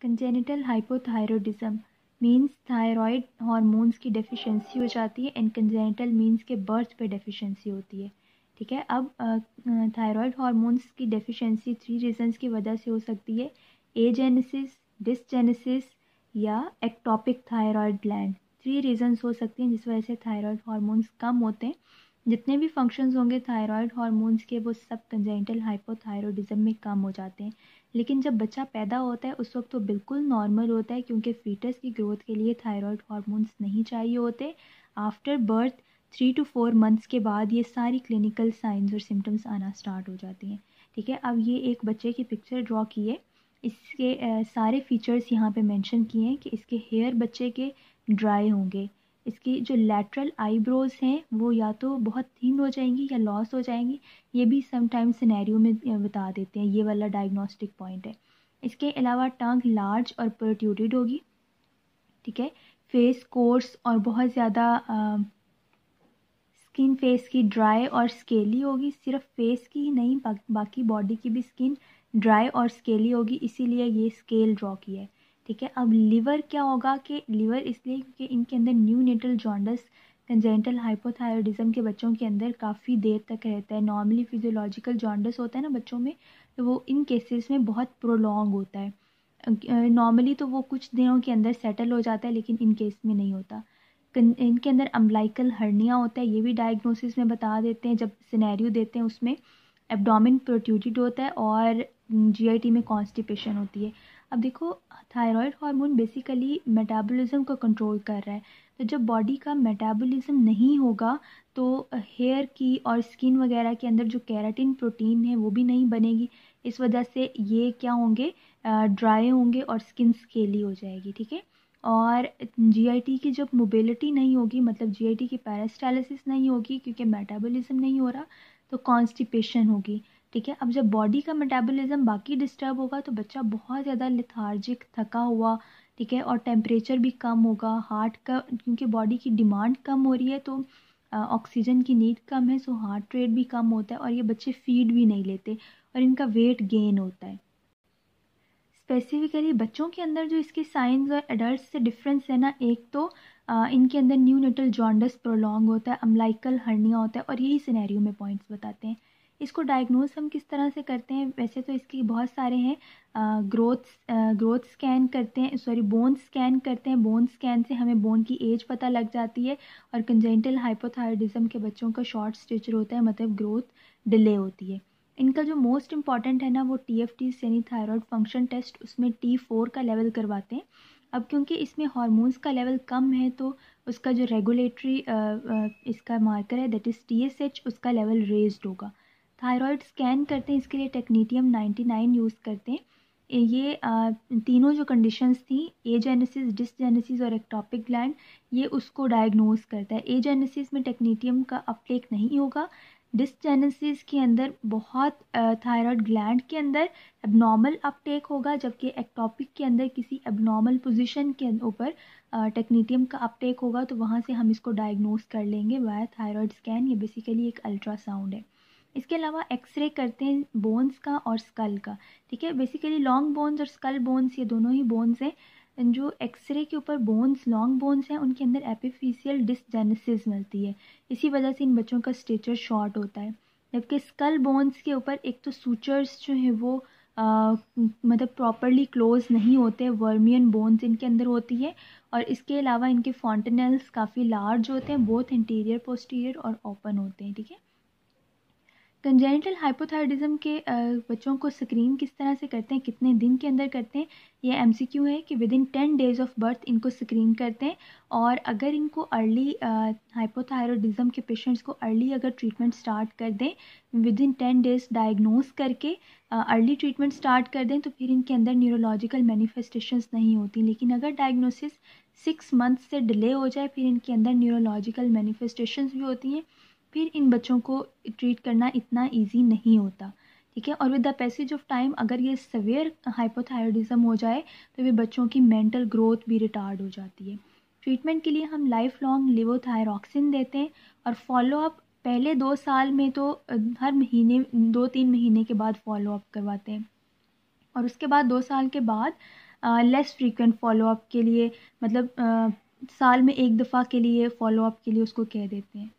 Congenital hypothyroidism means thyroid hormones की deficiency हो जाती है, एंड कंजेनिटल मीन्स के बर्थ पे डेफिशिएंसी होती है। ठीक है, अब थायराइड हार्मोन्स की डेफिशिएंसी 3 रीजंस की वजह से हो सकती है, एजेनेसिस, डिसजेनेसिस या एक्टोपिक थायराइड ग्लैंड। 3 रीजंस हो सकती हैं जिस वजह से थायराइड हार्मोन्स कम होते हैं। जितने भी फंक्शंस होंगे थायराइड हार्मोन्स के वो सब कंजेनिटल हाइपोथायरॉयडिज्म में कम हो जाते हैं। लेकिन जब बच्चा पैदा होता है उस वक्त तो बिल्कुल नॉर्मल होता है, क्योंकि फीटस की ग्रोथ के लिए थायराइड हार्मोन्स नहीं चाहिए होते। आफ्टर बर्थ 3 to 4 मंथ्स के बाद ये सारी क्लिनिकल साइंस और सिम्टम्स आना स्टार्ट हो जाती हैं। ठीक है, अब ये एक बच्चे की पिक्चर ड्रॉ की है, इसके सारे फीचर्स यहाँ पे मेंशन किए हैं कि इसके हेयर बच्चे के ड्राई होंगे, इसकी जो लैटरल आईब्रोज हैं वो या तो बहुत थिन हो जाएंगी या लॉस हो जाएंगी, ये भी समटाइम्स सिनेरियो में बता देते हैं, ये वाला डायग्नोस्टिक पॉइंट है। इसके अलावा टंग लार्ज और प्रोट्रूडेड होगी। ठीक है, फेस कोर्स और बहुत ज़्यादा स्किन फेस की ड्राई और स्केली होगी, सिर्फ फेस की ही नहीं बाकी बॉडी की भी स्किन ड्राई और स्केली होगी, इसीलिए ये स्केल ड्रॉ किया है। ठीक है, अब लिवर क्या होगा कि लिवर इसलिए क्योंकि इनके अंदर न्यूनेटल जॉन्डिस कंजेनिटल हाइपोथायरॉयडिज्म के बच्चों के अंदर काफ़ी देर तक रहता है। नॉर्मली फिजियोलॉजिकल जॉन्डिस होता है ना बच्चों में, तो वो इन केसेस में बहुत प्रोलॉन्ग होता है। नॉर्मली तो वो कुछ दिनों के अंदर सेटल हो जाता है, लेकिन इन केस में नहीं होता। इनके अंदर अम्बलाइकल हर्निया होता है, ये भी डायग्नोसिस में बता देते हैं, जब सिनेरियो देते हैं उसमें एब्डोमेन प्रोट्रूडेड होता है और जीआईटी में कॉन्स्टिपेशन होती है। अब देखो, थायराइड हार्मोन बेसिकली मेटाबॉलिज्म को कंट्रोल कर रहा है, तो जब बॉडी का मेटाबॉलिज्म नहीं होगा तो हेयर की और स्किन वगैरह के अंदर जो केराटिन प्रोटीन है वो भी नहीं बनेगी, इस वजह से ये क्या होंगे, ड्राई होंगे और स्किन स्केली हो जाएगी। ठीक है, और जीआईटी की जब मोबिलिटी नहीं होगी, मतलब जीआईटी की पेरिस्टालिसिस नहीं होगी क्योंकि मेटाबॉलिज्म नहीं हो रहा, तो कॉन्स्टिपेशन होगी। ठीक है, अब जब बॉडी का मेटाबॉलिज्म बाकी डिस्टर्ब होगा तो बच्चा बहुत ज़्यादा लेथार्जिक, थका हुआ, ठीक है, और टेम्परेचर भी कम होगा, हार्ट का क्योंकि बॉडी की डिमांड कम हो रही है तो ऑक्सीजन की नीड कम है, सो हार्ट रेट भी कम होता है, और ये बच्चे फीड भी नहीं लेते और इनका वेट गेन होता है। स्पेसिफिकली बच्चों के अंदर जो इसके साइंस और एडल्ट से डिफरेंस है ना, एक तो इनके अंदर न्यूनेटल जॉन्डिस प्रोलॉन्ग होता है, अम्बलाइकल हर्निया होता है, और यही सिनेरियो में पॉइंट्स बताते हैं। इसको डायग्नोज हम किस तरह से करते हैं, वैसे तो इसके बहुत सारे हैं। ग्रोथ स्कैन करते हैं, सॉरी बोन स्कैन करते हैं, बोन स्कैन से हमें बोन की एज पता लग जाती है, और कंजेनिटल हाइपोथायरॉयडिज्म के बच्चों का शॉर्ट स्टेचर होता है, मतलब ग्रोथ डिले होती है। इनका जो मोस्ट इम्पॉर्टेंट है ना वो TFT यानी थायराइड फंक्शन टेस्ट, उसमें T4 का लेवल करवाते हैं। अब क्योंकि इसमें हार्मोन्स का लेवल कम है तो उसका जो रेगुलेटरी इसका मार्कर है दैट इज़ TSH, उसका लेवल रेज्ड होगा। थायराइड स्कैन करते हैं, इसके लिए टेक्नीटियम 99 यूज़ करते हैं। ये तीनों जो कंडीशंस थी, एजेनेसिस, डिसजेनेसिस और एक्टोपिक ग्लैंड, ये उसको डायग्नोज करता है। एजेनेसिस में टेक्नीटियम का अपटेक नहीं होगा, डिसजेनेसिस के अंदर बहुत थायराइड ग्लैंड के अंदर एबनॉर्मल अपटेक होगा, जबकि एक्टोपिक के अंदर किसी एबनॉर्मल पोजीशन के ऊपर टेक्नीटियम का अपटेक होगा, तो वहाँ से हम इसको डायग्नोज कर लेंगे वाया थायराइड स्कैन। ये बेसिकली एक अल्ट्रासाउंड है। इसके अलावा एक्सरे करते हैं बोन्स का और स्कल का। ठीक है, बेसिकली लॉन्ग बोन्स और स्कल बोन्स ये दोनों ही बोन्स हैं। जो एक्सरे के ऊपर बोन्स, लॉन्ग बोन्स हैं, उनके अंदर एपिफिशियल डिसजेनेसिस मिलती है, इसी वजह से इन बच्चों का स्टेचर शॉर्ट होता है। जबकि स्कल बोन्स के ऊपर एक तो सूचर्स जो है वो मतलब प्रॉपरली क्लोज नहीं होते, वर्मियन बोन्स इनके अंदर होती है, और इसके अलावा इनके फॉन्टेनल्स काफ़ी लार्ज होते हैं, बोथ इंटीरियर पोस्टीरियर और ओपन होते हैं। ठीक है, कंजेनिटल हाइपोथायरॉयडिज्म के बच्चों को स्क्रीन किस तरह से करते हैं, कितने दिन के अंदर करते हैं, ये MCQ है कि with in 10 days of birth इनको स्क्रीन करते हैं। और अगर इनको अर्ली हाइपोथायरॉयडिज्म के पेशेंट्स को अर्ली अगर ट्रीटमेंट स्टार्ट कर दें, विद इन 10 डेज डायग्नोज करके अर्ली ट्रीटमेंट स्टार्ट कर दें, तो फिर इनके अंदर न्यूरोलॉजिकल मैनिफेस्टेशंस नहीं होती। लेकिन अगर डायग्नोसिस 6 मंथ से डिले हो जाए, फिर इनके अंदर न्यूरोलॉजिकल मैनिफेस्टेशंस भी होती हैं, फिर इन बच्चों को ट्रीट करना इतना इजी नहीं होता। ठीक है, और with the passage of time अगर ये सवेयर हाइपोथायरॉयडिज्म हो जाए तो वे बच्चों की मेंटल ग्रोथ भी रिटार्ड हो जाती है। ट्रीटमेंट के लिए हम लाइफ लॉन्ग लिवोथायरॉक्सिन देते हैं, और फॉलोअप पहले 2 साल में तो हर महीने 2-3 महीने के बाद फॉलोअप करवाते हैं, और उसके बाद 2 साल के बाद लेस फ्रीक्वेंट फॉलोअप के लिए, मतलब साल में एक दफ़ा के लिए फॉलोअप के लिए उसको कह देते हैं।